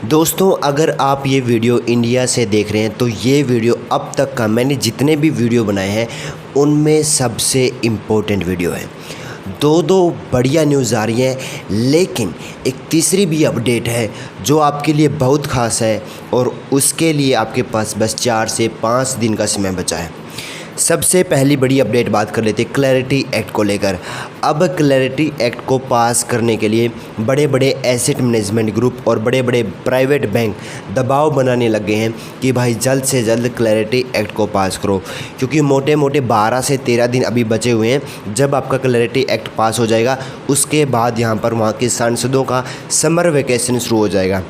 दोस्तों, अगर आप ये वीडियो इंडिया से देख रहे हैं तो ये वीडियो अब तक का मैंने जितने भी वीडियो बनाए हैं उनमें सबसे इम्पोर्टेंट वीडियो है। दो बढ़िया न्यूज़ आ रही हैं, लेकिन एक तीसरी भी अपडेट है जो आपके लिए बहुत ख़ास है और उसके लिए आपके पास बस 4 से 5 दिन का समय बचा है। सबसे पहली बड़ी अपडेट बात कर लेते हैं क्लैरिटी एक्ट को लेकर। अब क्लैरिटी एक्ट को पास करने के लिए बड़े बड़े एसेट मैनेजमेंट ग्रुप और बड़े बड़े प्राइवेट बैंक दबाव बनाने लग गए हैं कि भाई जल्द से जल्द क्लैरिटी एक्ट को पास करो, क्योंकि मोटे मोटे 12 से 13 दिन अभी बचे हुए हैं। जब आपका क्लैरिटी एक्ट पास हो जाएगा उसके बाद यहाँ पर वहाँ के सांसदों का समर वेकेशन शुरू हो जाएगा।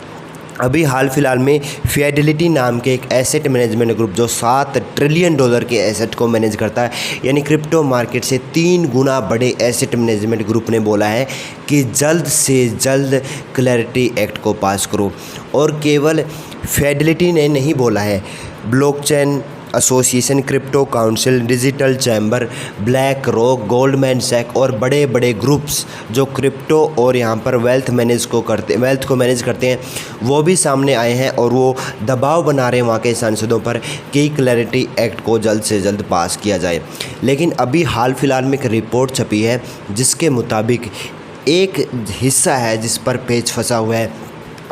अभी हाल फिलहाल में फिडेलिटी नाम के एक एसेट मैनेजमेंट ग्रुप जो $7 ट्रिलियन के एसेट को मैनेज करता है, यानी क्रिप्टो मार्केट से 3 गुना बड़े एसेट मैनेजमेंट ग्रुप ने बोला है कि जल्द से जल्द क्लैरिटी एक्ट को पास करो। और केवल फिडेलिटी ने नहीं बोला है, blockchain association, crypto council, digital chamber, black rock, Goldman Sachs और बड़े बड़े ग्रुप्स जो क्रिप्टो और यहाँ पर वेल्थ को मैनेज करते हैं वो भी सामने आए हैं और वो दबाव बना रहे हैं वहाँ के सांसदों पर कि क्लैरिटी एक्ट को जल्द से जल्द पास किया जाए। लेकिन अभी हाल फिलहाल में एक रिपोर्ट छपी है जिसके मुताबिक एक हिस्सा है जिस पर पेच फंसा हुआ है,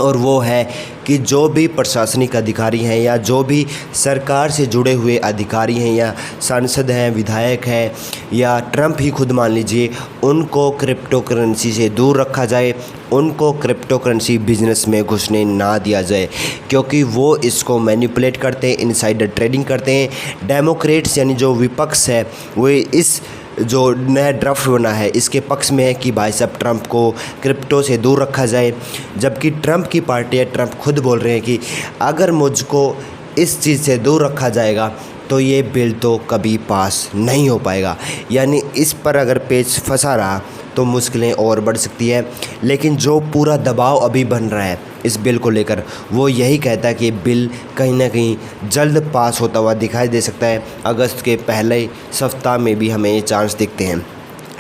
और वो है कि जो भी प्रशासनिक अधिकारी हैं या जो भी सरकार से जुड़े हुए अधिकारी हैं या सांसद हैं, विधायक हैं या ट्रंप ही खुद मान लीजिए, उनको क्रिप्टो करेंसी से दूर रखा जाए, उनको क्रिप्टो करेंसी बिजनेस में घुसने ना दिया जाए, क्योंकि वो इसको मैनिपुलेट करते हैं, इनसाइडर ट्रेडिंग करते हैं। डेमोक्रेट्स यानी जो विपक्ष है वो इस जो नया ड्राफ्ट बना है इसके पक्ष में है कि भाई साहब ट्रंप को क्रिप्टो से दूर रखा जाए, जबकि ट्रंप की पार्टी है, ट्रंप खुद बोल रहे हैं कि अगर मुझको इस चीज़ से दूर रखा जाएगा तो ये बिल तो कभी पास नहीं हो पाएगा। यानी इस पर अगर पेच फंसा रहा तो मुश्किलें और बढ़ सकती है। लेकिन जो पूरा दबाव अभी बन रहा है इस बिल को लेकर वो यही कहता है कि ये बिल कहीं ना कहीं जल्द पास होता हुआ दिखाई दे सकता है। अगस्त के पहले सप्ताह में भी हमें ये चांस दिखते हैं।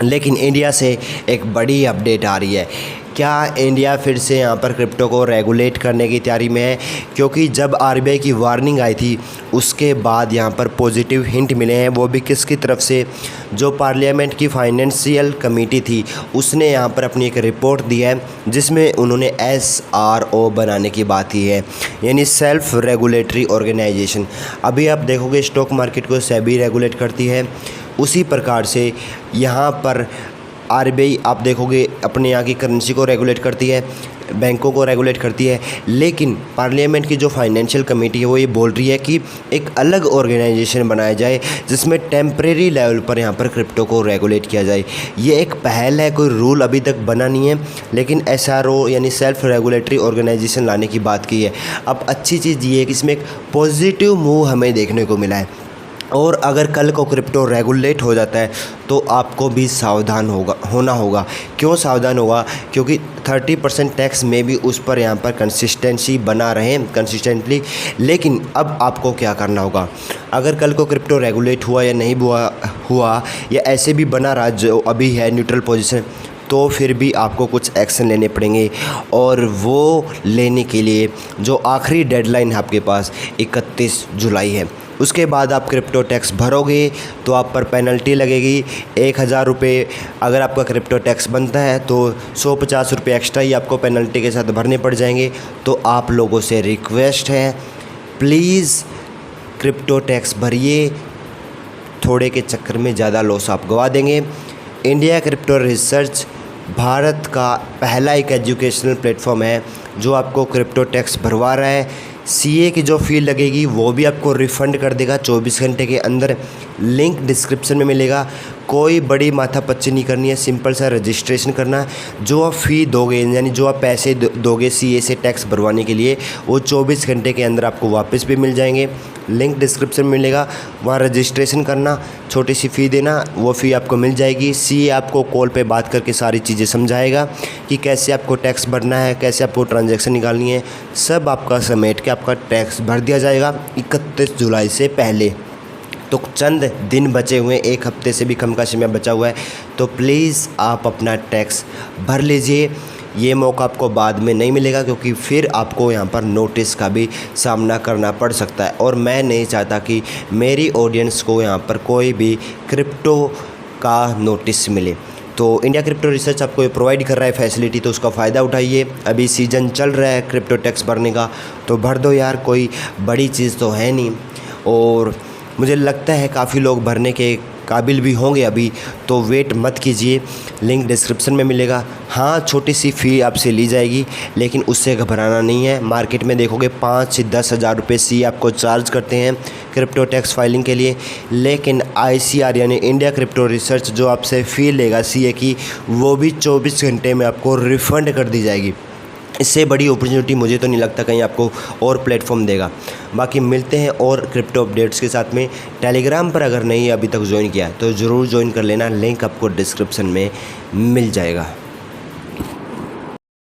लेकिन इंडिया से एक बड़ी अपडेट आ रही है। क्या इंडिया फिर से यहाँ पर क्रिप्टो को रेगुलेट करने की तैयारी में है? क्योंकि जब आरबीआई की वार्निंग आई थी उसके बाद यहाँ पर पॉजिटिव हिंट मिले हैं, वो भी किसकी तरफ से? जो पार्लियामेंट की फाइनेंशियल कमेटी थी उसने यहाँ पर अपनी एक रिपोर्ट दी है जिसमें उन्होंने SRO बनाने की बात की है, यानी सेल्फ रेगुलेटरी ऑर्गेनाइजेशन। अभी आप देखोगे स्टॉक मार्केट को सेबी रेगुलेट करती है, उसी प्रकार से यहाँ पर आरबीआई आप देखोगे अपने यहाँ की करेंसी को रेगुलेट करती है, बैंकों को रेगुलेट करती है। लेकिन पार्लियामेंट की जो फाइनेंशियल कमेटी है वो ये बोल रही है कि एक अलग ऑर्गेनाइजेशन बनाया जाए जिसमें टेम्परेरी लेवल पर यहाँ पर क्रिप्टो को रेगुलेट किया जाए। ये एक पहल है, कोई रूल अभी तक बना नहीं है, लेकिन SRO यानी सेल्फ रेगुलेटरी ऑर्गेनाइजेशन लाने की बात की है। अब अच्छी चीज़ ये है कि इसमें एक पॉजिटिव मूव हमें देखने को मिला है। और अगर कल को क्रिप्टो रेगुलेट हो जाता है तो आपको भी सावधान होना होगा। क्यों सावधान होगा? क्योंकि 30% टैक्स में भी उस पर यहाँ पर कंसिस्टेंसी बना रहें कंसिस्टेंटली। लेकिन अब आपको क्या करना होगा? अगर कल को क्रिप्टो रेगुलेट हुआ या नहीं हुआ या ऐसे भी बना रहा जो अभी है न्यूट्रल पोजीशन, तो फिर भी आपको कुछ एक्शन लेने पड़ेंगे। और वो लेने के लिए जो आखिरी डेडलाइन है आपके पास 31 जुलाई है। उसके बाद आप क्रिप्टो टैक्स भरोगे तो आप पर पेनल्टी लगेगी 1000 रुपये। अगर आपका क्रिप्टो टैक्स बनता है तो 150 रुपये एक्स्ट्रा ही आपको पेनल्टी के साथ भरने पड़ जाएंगे। तो आप लोगों से रिक्वेस्ट है, प्लीज़ क्रिप्टो टैक्स भरिए, थोड़े के चक्कर में ज़्यादा लॉस आप गवा देंगे। इंडिया क्रिप्टो रिसर्च भारत का पहला एक एजुकेशनल प्लेटफॉर्म है जो आपको क्रिप्टो टैक्स भरवा रहा है। CA की जो फ़ी लगेगी वो भी आपको रिफ़ंड कर देगा 24 घंटे के अंदर। लिंक डिस्क्रिप्शन में मिलेगा। कोई बड़ी माथापच्ची नहीं करनी है, सिंपल सा रजिस्ट्रेशन करना। जो आप फ़ी दोगे यानी जो आप पैसे दोगे CA से टैक्स भरवाने के लिए वो 24 घंटे के अंदर आपको वापस भी मिल जाएंगे। लिंक डिस्क्रिप्शन में मिलेगा, वहाँ रजिस्ट्रेशन करना, छोटी सी फ़ी देना, वो फ़ी आपको मिल जाएगी। CA आपको कॉल पे बात करके सारी चीज़ें समझाएगा कि कैसे आपको टैक्स भरना है, कैसे आपको ट्रांजैक्शन निकालनी है, सब आपका समेट के आपका टैक्स भर दिया जाएगा 31 जुलाई से पहले। तो चंद दिन बचे हुए, एक हफ्ते से भी कम का समय बचा हुआ है, तो प्लीज़ आप अपना टैक्स भर लीजिए। ये मौका आपको बाद में नहीं मिलेगा, क्योंकि फिर आपको यहाँ पर नोटिस का भी सामना करना पड़ सकता है। और मैं नहीं चाहता कि मेरी ऑडियंस को यहाँ पर कोई भी क्रिप्टो का नोटिस मिले। तो इंडिया क्रिप्टो रिसर्च आपको ये प्रोवाइड कर रहा है फैसिलिटी, तो उसका फ़ायदा उठाइए। अभी सीज़न चल रहा है क्रिप्टो टैक्स भरने का, तो भर दो यार, कोई बड़ी चीज़ तो है नहीं। और मुझे लगता है काफ़ी लोग भरने के काबिल भी होंगे अभी, तो वेट मत कीजिए, लिंक डिस्क्रिप्शन में मिलेगा। हाँ, छोटी सी फ़ी आपसे ली जाएगी, लेकिन उससे घबराना नहीं है। मार्केट में देखोगे 5 से 10 हज़ार रुपये सी आपको चार्ज करते हैं क्रिप्टो टैक्स फाइलिंग के लिए, लेकिन ICR यानी इंडिया क्रिप्टो रिसर्च जो आपसे फ़ी लेगा CA की, वो भी 24 घंटे में आपको रिफ़ंड कर दी जाएगी। इससे बड़ी अपॉर्चुनिटी मुझे तो नहीं लगता कहीं आपको और प्लेटफॉर्म देगा। बाकी मिलते हैं और क्रिप्टो अपडेट्स के साथ में। टेलीग्राम पर अगर नहीं अभी तक ज्वाइन किया तो ज़रूर ज्वाइन कर लेना, लिंक आपको डिस्क्रिप्शन में मिल जाएगा।